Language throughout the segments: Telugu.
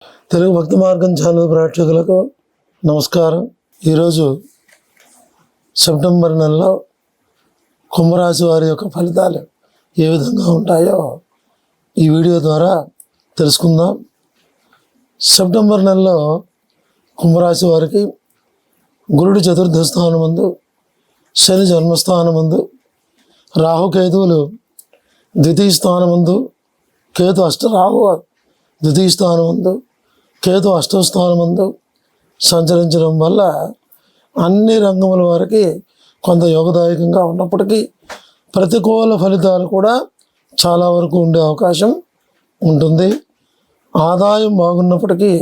తెలుగు భక్తి మార్గం ఛానల్ ప్రేక్షకులకు నమస్కారం. ఈరోజు సెప్టెంబర్ నెలలో కుంభరాశి వారి యొక్క ఫలితాలు ఏ విధంగా ఉంటాయో ఈ వీడియో ద్వారా తెలుసుకుందాం. సెప్టెంబర్ నెలలో కుంభరాశి వారికి గురుడు చతుర్థ స్థానమందు, శని జన్మస్థానమందు, రాహుకేతువులు ద్వితీయ స్థానమందు, రాహు ద్వితీయ స్థానమందు, కేతు అష్టమ స్థానమందు సంచరించడం వల్ల అన్ని రంగముల వారికి కొంత యోగదాయకంగా ఉన్నప్పటికీ ప్రతికూల ఫలితాలు కూడా చాలా వరకు ఉండే అవకాశం ఉంటుంది. ఆదాయం బాగున్నప్పటికీ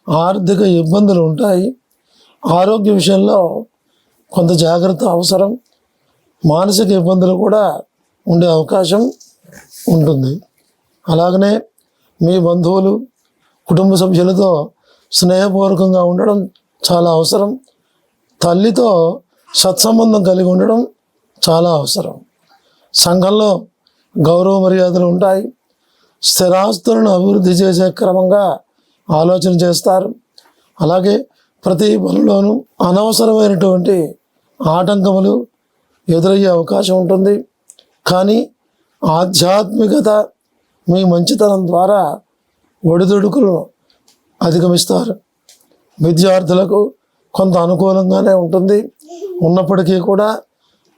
ఆర్థిక ఇబ్బందులు ఉంటాయి. ఆరోగ్య విషయంలో కొంత జాగ్రత్త అవసరం. మానసిక ఇబ్బందులు కూడా ఉండే అవకాశం ఉంటుంది. అలాగనే మీ బంధువులు, కుటుంబ సభ్యులతో స్నేహపూర్వకంగా ఉండడం చాలా అవసరం. తల్లితో సత్సంబంధం కలిగి ఉండడం చాలా అవసరం. సంఘంలో గౌరవ మర్యాదలు ఉంటాయి. స్థిరాస్తులను అభివృద్ధి చేసే క్రమంగా ఆలోచన చేస్తారు. అలాగే ప్రతి పనిలోనూ అనవసరమైనటువంటి ఆటంకములు ఎదురయ్యే అవకాశం ఉంటుంది. కానీ ఆధ్యాత్మికత మీ మంచితనం ద్వారా ఒడిదుడుకులను అధిగమిస్తారు. విద్యార్థులకు కొంత అనుకూలంగానే ఉంటుంది. ఉన్నప్పటికీ కూడా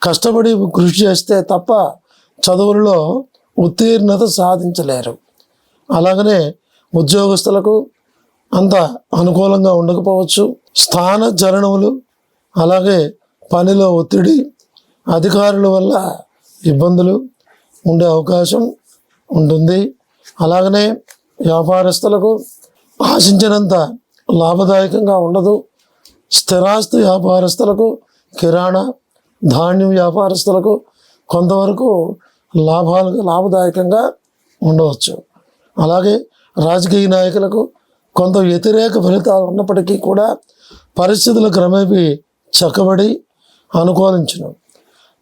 కష్టపడి కృషి చేస్తే తప్ప చదువుల్లో ఉత్తీర్ణత సాధించలేరు. అలాగనే ఉద్యోగస్తులకు అంత అనుకూలంగా ఉండకపోవచ్చు. స్థాన చలనములు, అలాగే పనిలో ఒత్తిడి, అధికారుల వల్ల ఇబ్బందులు ఉండే అవకాశం ఉంటుంది. అలాగనే వ్యాపారస్తులకు ఆశించినంత లాభదాయకంగా ఉండదు. స్థిరాస్తి వ్యాపారస్తులకు, కిరాణా ధాన్యం వ్యాపారస్తులకు కొంతవరకు లాభదాయకంగా ఉండవచ్చు. అలాగే రాజకీయ నాయకులకు కొంత వ్యతిరేక ఫలితాలు ఉన్నప్పటికీ కూడా పరిస్థితులు క్రమేపీ చక్కబడి అనుకూలించును.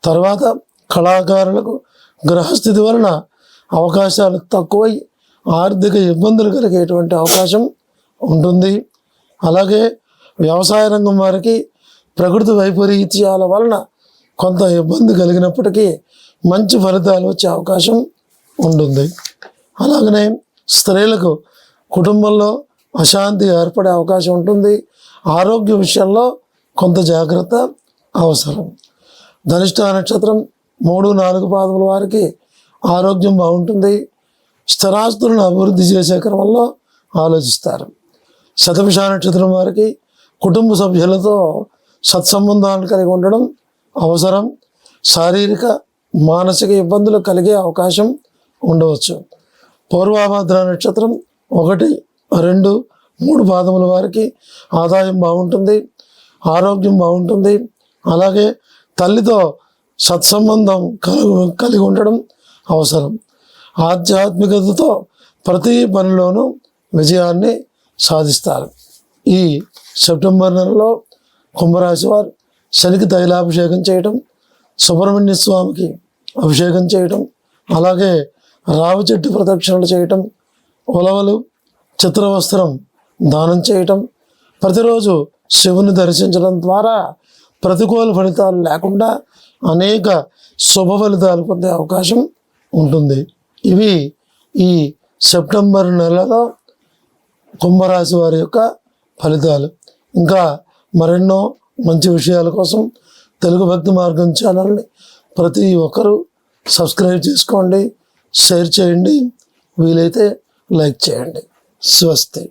తర్వాత కళాకారులకు గ్రహస్థితి వలన అవకాశాలు తక్కువై ఆర్థిక ఇబ్బందులు కలిగేటువంటి అవకాశం ఉంటుంది. అలాగే వ్యవసాయ రంగం వారికి ప్రకృతి వైపరీత్యాల వలన కొంత ఇబ్బంది కలిగినప్పటికీ మంచి ఫలితాలు వచ్చే అవకాశం ఉంటుంది. అలాగనే స్త్రీలకు కుటుంబంలో అశాంతి ఏర్పడే అవకాశం ఉంటుంది. ఆరోగ్య విషయంలో కొంత జాగ్రత్త అవసరం. ధనిష్ట నక్షత్రం 3, 4 పాదముల వారికి ఆరోగ్యం బాగుంటుంది. స్థిరాస్తులను అభివృద్ధి చేసే క్రమంలో ఆలోచిస్తారు. శతభిష నక్షత్రం వారికి కుటుంబ సభ్యులతో సత్సంబంధాలు కలిగి ఉండడం అవసరం. శారీరక మానసిక ఇబ్బందులు కలిగే అవకాశం ఉండవచ్చు. పూర్వాభాద్ర నక్షత్రం 1, 2, 3 పాదముల వారికి ఆదాయం బాగుంటుంది, ఆరోగ్యం బాగుంటుంది. అలాగే తల్లితో సత్సంబంధం కలిగి ఉండడం అవసరం. ఆధ్యాత్మికతతో ప్రతి పనిలోనూ విజయాన్ని సాధిస్తారు. ఈ సెప్టెంబర్ నెలలో కుంభరాశి వారు శనికి తైలాభిషేకం చేయటం, సుబ్రహ్మణ్య స్వామికి అభిషేకం చేయటం, అలాగే రావి చెట్టు ప్రదక్షిణలు చేయటం, ఉలవలు, చిత్రవస్త్రం దానం చేయటం, ప్రతిరోజు శివుని దర్శించడం ద్వారా ప్రతికూల ఫలితాలు లేకుండా అనేక శుభ ఫలితాలు పొందే అవకాశం ఉంటుంది. ఇవి ఈ సెప్టెంబర్ నెలలో కుంభరాశి వారి యొక్క ఫలితాలు. ఇంకా మరెన్నో మంచి విషయాల కోసం తెలుగు భక్తి మార్గం ఛానల్ని ప్రతి ఒక్కరూ సబ్స్క్రైబ్ చేసుకోండి, షేర్ చేయండి, వీలైతే లైక్ చేయండి. స్వస్తి.